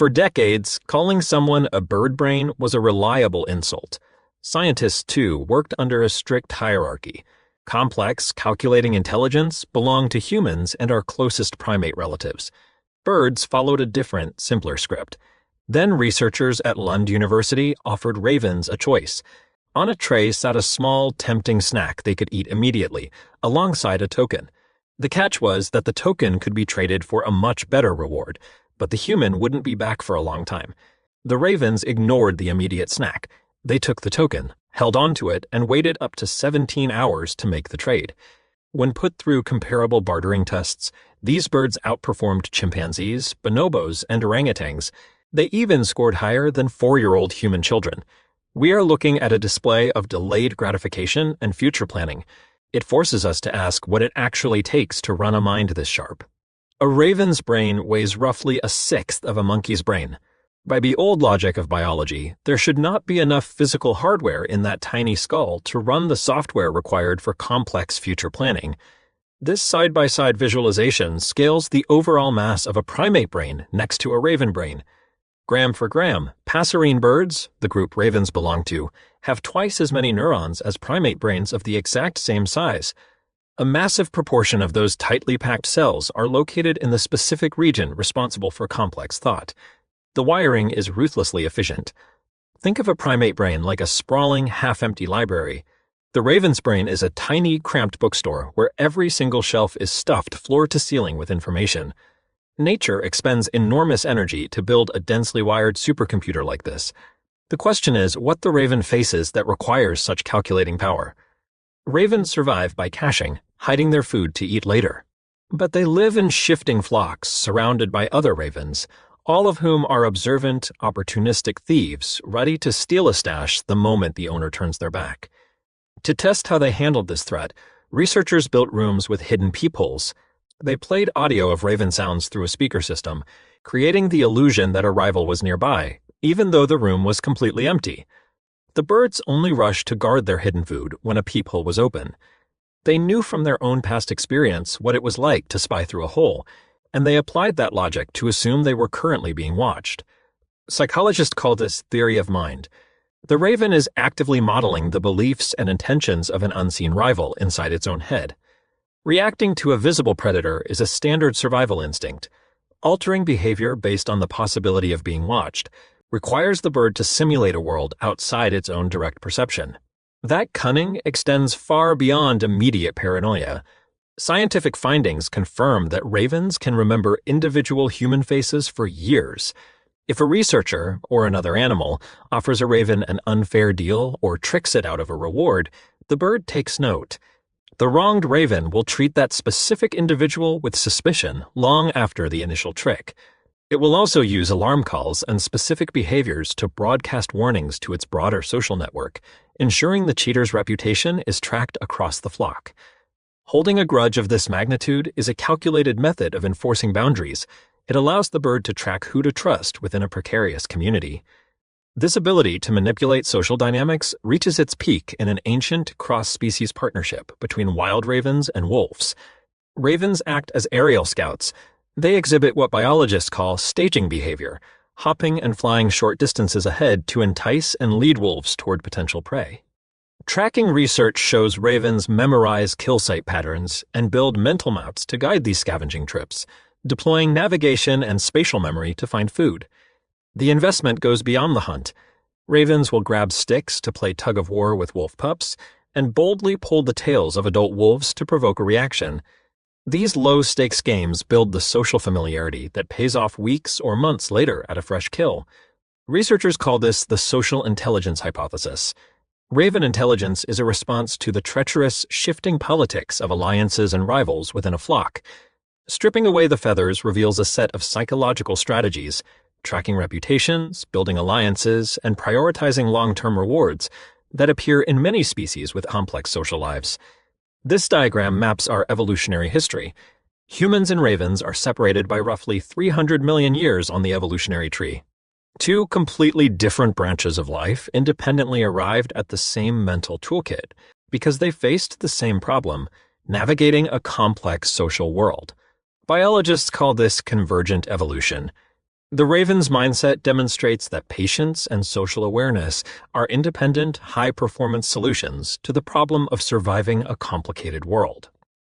For decades, calling someone a bird brain was a reliable insult. Scientists, too, worked under a strict hierarchy. Complex, calculating intelligence belonged to humans and our closest primate relatives. Birds followed a different, simpler script. Then researchers at Lund University offered ravens a choice. On a tray sat a small, tempting snack they could eat immediately, alongside a token. The catch was that the token could be traded for a much better reward, but the human wouldn't be back for a long time. The ravens ignored the immediate snack. They took the token, held onto it, and waited up to 17 hours to make the trade. When put through comparable bartering tests, these birds outperformed chimpanzees, bonobos, and orangutans. They even scored higher than 4-year-old human children. We are looking at a display of delayed gratification and future planning. It forces us to ask what it actually takes to run a mind this sharp. A raven's brain weighs roughly a sixth of a monkey's brain. By the old logic of biology, there should not be enough physical hardware in that tiny skull to run the software required for complex future planning. This side-by-side visualization scales the overall mass of a primate brain next to a raven brain. Gram for gram, passerine birds, the group ravens belong to, have twice as many neurons as primate brains of the exact same size. A massive proportion of those tightly packed cells are located in the specific region responsible for complex thought. The wiring is ruthlessly efficient. Think of a primate brain like a sprawling, half-empty library. The raven's brain is a tiny, cramped bookstore where every single shelf is stuffed floor to ceiling with information. Nature expends enormous energy to build a densely wired supercomputer like this. The question is what the raven faces that requires such calculating power. Ravens survive by caching, hiding their food to eat later. But they live in shifting flocks surrounded by other ravens, all of whom are observant, opportunistic thieves ready to steal a stash the moment the owner turns their back. To test how they handled this threat, researchers built rooms with hidden peepholes. They played audio of raven sounds through a speaker system, creating the illusion that a rival was nearby, even though the room was completely empty. The birds only rushed to guard their hidden food when a peephole was open. They knew from their own past experience what it was like to spy through a hole, and they applied that logic to assume they were currently being watched. Psychologists call this theory of mind. The raven is actively modeling the beliefs and intentions of an unseen rival inside its own head. Reacting to a visible predator is a standard survival instinct. Altering behavior based on the possibility of being watched requires the bird to simulate a world outside its own direct perception. That cunning extends far beyond immediate paranoia. Scientific findings confirm that ravens can remember individual human faces for years. If a researcher, or another animal, offers a raven an unfair deal or tricks it out of a reward, the bird takes note. The wronged raven will treat that specific individual with suspicion long after the initial trick. It will also use alarm calls and specific behaviors to broadcast warnings to its broader social network, ensuring the cheater's reputation is tracked across the flock. Holding a grudge of this magnitude is a calculated method of enforcing boundaries. It allows the bird to track who to trust within a precarious community. This ability to manipulate social dynamics reaches its peak in an ancient cross-species partnership between wild ravens and wolves. Ravens act as aerial scouts. They exhibit what biologists call staging behavior, hopping and flying short distances ahead to entice and lead wolves toward potential prey. Tracking research shows ravens memorize kill site patterns and build mental maps to guide these scavenging trips, deploying navigation and spatial memory to find food. The investment goes beyond the hunt. Ravens will grab sticks to play tug-of-war with wolf pups and boldly pull the tails of adult wolves to provoke a reaction. These low-stakes games build the social familiarity that pays off weeks or months later at a fresh kill. Researchers call this the social intelligence hypothesis. Raven intelligence is a response to the treacherous, shifting politics of alliances and rivals within a flock. Stripping away the feathers reveals a set of psychological strategies, tracking reputations, building alliances, and prioritizing long-term rewards that appear in many species with complex social lives. This diagram maps our evolutionary history. Humans and ravens are separated by roughly 300 million years on the evolutionary tree. Two completely different branches of life independently arrived at the same mental toolkit because they faced the same problem, navigating a complex social world. Biologists call this convergent evolution. The Raven's mindset demonstrates that patience and social awareness are independent, high-performance solutions to the problem of surviving a complicated world.